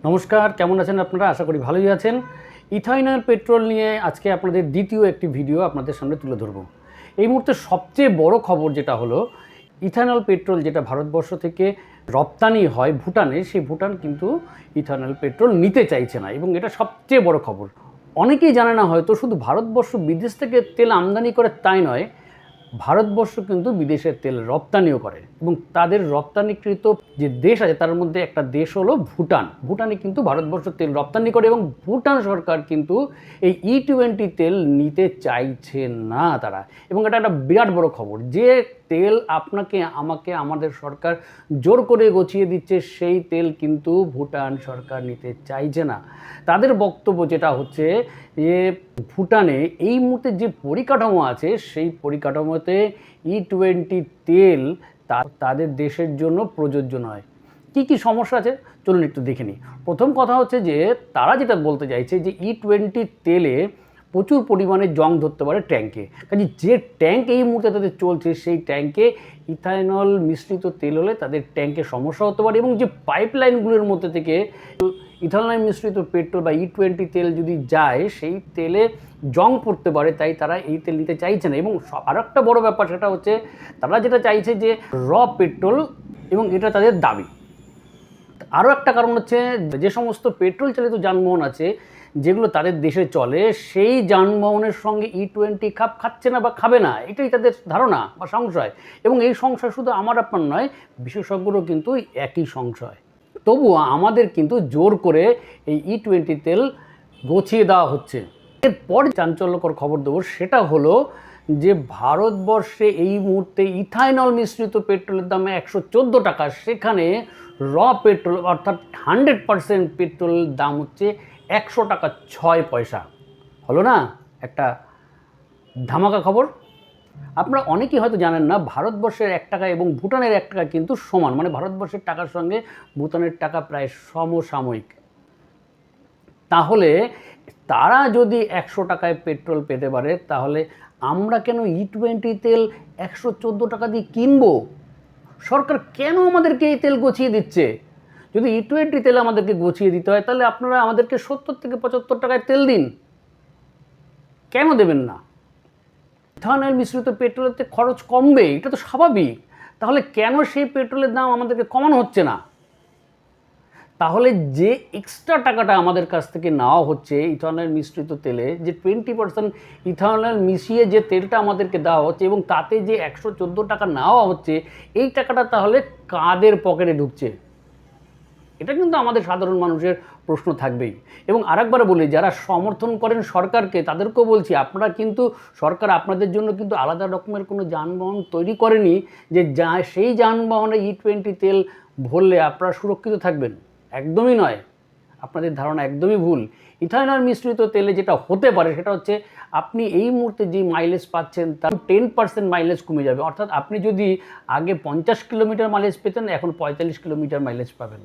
নমস্কার, কেমন আছেন আপনারা? আশা করি ভালোই আছেন। ইথানল পেট্রোল নিয়ে আজকে আপনাদের দ্বিতীয় একটি ভিডিও আপনাদের সামনে তুলে ধরব। এই মুহূর্তে সবচেয়ে বড় খবর যেটা হলো, ইথানল পেট্রোল যেটা ভারতবর্ষ থেকে রপ্তানি হয় ভুটানে, সেই ভুটান কিন্তু ইথানল পেট্রোল নিতে চাইছে না এবং এটা সবচেয়ে বড় খবর। অনেকেই জানে না হয়তো, শুধু ভারতবর্ষ বিদেশ থেকে তেল আমদানি করে তাই নয়, ভারতবর্ষ কিন্তু বিদেশের তেল রপ্তানিও করে এবং তাদের রপ্তানিকৃত যে দেশ আছে তার মধ্যে একটা দেশ হলো ভুটান। ভুটানে কিন্তু ভারতবর্ষ তেল রপ্তানি করে এবং ভুটান সরকার কিন্তু এই E20 তেল নিতে চাইছে না তারা। এবং এটা একটা বিরাট বড় খবর যে তেল আপনাকে আমাকে আমাদের সরকার জোর করে গছিয়ে দিচ্ছে, সেই তেল কিন্তু ভুটান সরকার নিতে চাইছে না। তাদের বক্তব্য যেটা হচ্ছে যে ভুটানে এই মুহূর্তে যে পরিকাঠামো আছে সেই পরিকাঠামোতে E20 তেল তাদের দেশের জন্য প্রযোজ্য নয়। কি কি সমস্যা আছে চলুন একটু দেখে নিই। প্রথম কথা হচ্ছে যে তারা যেটা বলতে চাইছে যে E20 তেলে প্রচুর পরিমাণে জং ধরতে পারে ট্যাঙ্কে, কাজে যে ট্যাঙ্ক এই মুহূর্তে তাদের চলছে সেই ট্যাঙ্কে ইথানল মিশ্রিত তেল হলে তাদের ট্যাঙ্কে সমস্যা হতে পারে এবং যে পাইপলাইনগুলোর মধ্যে থেকে ইথানল মিশ্রিত পেট্রোল বা E20 তেল যদি যায় সেই তেলে জং পড়তে পারে, তাই তারা এই তেল নিতে চাইছে না। এবং আর একটা বড় ব্যাপার সেটা হচ্ছে তারা যেটা চাইছে যে পেট্রোল, এবং এটা তাদের দাবি। আরও একটা কারণ হচ্ছে যে সমস্ত পেট্রোল চালিত যানবাহন আছে যেগুলো তাদের দেশে চলে, সেই যানবাহনের সঙ্গে E20 খাপ খাচ্ছে না বা খাবে না, এটাই তাদের ধারণা বা সংশয়। এবং এই সংশয় শুধু আমার আপনার নয়, বিশেষজ্ঞরও কিন্তু একই সংশয়। তবুও আমাদের কিন্তু জোর করে এই E20 তেল গছিয়ে দেওয়া হচ্ছে। এরপর চাঞ্চল্যকর খবর দেবো, সেটা হলো যে ভারতবর্ষে এই মুহূর্তে ইথানল মিশ্রিত পেট্রোলের দাম 114 টাকা, সেখানে পেট্রোল অর্থাৎ 100% পেট্রোলের দাম হচ্ছে 100 টাকা 6 পয়সা। হলো না একটা ধামাকা খবর? আপনারা অনেকেই হয়তো জানেন না, ভারতবর্ষের 1 টাকা এবং ভুটানের 1 টাকা কিন্তু সমান, মানে ভারতবর্ষের টাকার সঙ্গে ভুটানের টাকা প্রায় সমসাময়িক। তাহলে তারা যদি 100 টাকায় পেট্রোল পেতে পারে, তাহলে আমরা কেন E20 তেল 114 টাকা দিয়ে কিনবো? সরকার কেন আমাদেরকে এই তেল গছিয়ে দিচ্ছে? যদি E20 তেল আমাদেরকে গছিয়ে দিতে হয় তাহলে আপনারা আমাদেরকে 70 থেকে 75 টাকায় তেল দিন, কেন দেবেন না? ইথানল মিশ্রিত পেট্রোলের খরচ কমবে, এটা তো স্বাভাবিক। তাহলে কেন সেই পেট্রোলের দাম আমাদেরকে কমানো হচ্ছে না? তাহলে যে এক্সট্রা টাকাটা আমাদের কাছ থেকে নেওয়া হচ্ছে ইথানল মিশ্রিত তেলে, যে 20% ইথানল মিশিয়ে যে তেলটা আমাদেরকে দেওয়া হচ্ছে এবং তাতে যে 114 টাকা নেওয়া হচ্ছে, এই টাকাটা তাহলে কাদের পকেটে ঢুকছে? এটা কিন্তু আমাদের সাধারণ মানুষের প্রশ্ন থাকবেই। এবং আরেকবার বলি, যারা সমর্থন করেন সরকারকে তাদেরকেও বলছি, আপনারা কিন্তু সরকার আপনাদের জন্য কিন্তু আলাদা রকমের কোনো যানবাহন তৈরি করেনি যে সেই যানবাহনে E20 তেল ভরলে আপনারা সুরক্ষিত থাকবেন। একদমই নয়, আপনাদের ধারণা একদমই ভুল। ইথানল মিশ্রিত তেলে যেটা হতে পারে সেটা হচ্ছে আপনি এই মুহূর্তে যে মাইলেজ পাচ্ছেন তার 10% মাইলেজ কমে যাবে। অর্থাৎ আপনি যদি আগে 50 কিলোমিটার মাইলেজ পেতেন, এখন 45 কিলোমিটার মাইলেজ পাবেন।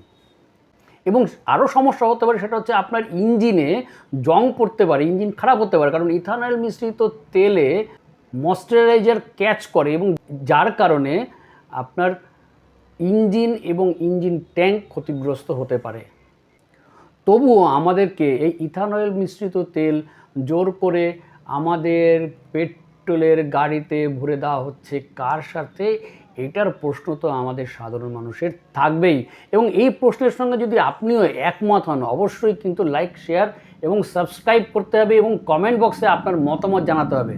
এবং আরও সমস্যা হতে পারে, সেটা হচ্ছে আপনার ইঞ্জিনে জং পড়তে পারে, ইঞ্জিন খারাপ হতে পারে, কারণ ইথানল মিশ্রিত তেলে ময়েশ্চারাইজার ক্যাচ করে এবং যার কারণে আপনার ইঞ্জিন এবং ইঞ্জিন ট্যাঙ্ক ক্ষতিগ্রস্ত হতে পারে। তবুও আমাদেরকে এই ইথানল মিশ্রিত তেল জোর করে আমাদের পেট্রোলের গাড়িতে ভরে দেওয়া হচ্ছে কার সাথে? এটার প্রশ্ন তো আমাদের সাধারণ মানুষের থাকবেই। এবং এই প্রশ্নের সঙ্গে যদি আপনিও একমত হন, অবশ্যই কিন্তু লাইক, শেয়ার এবং সাবস্ক্রাইব করতে হবে এবং কমেন্ট বক্সে আপনার মতামত জানাতে হবে।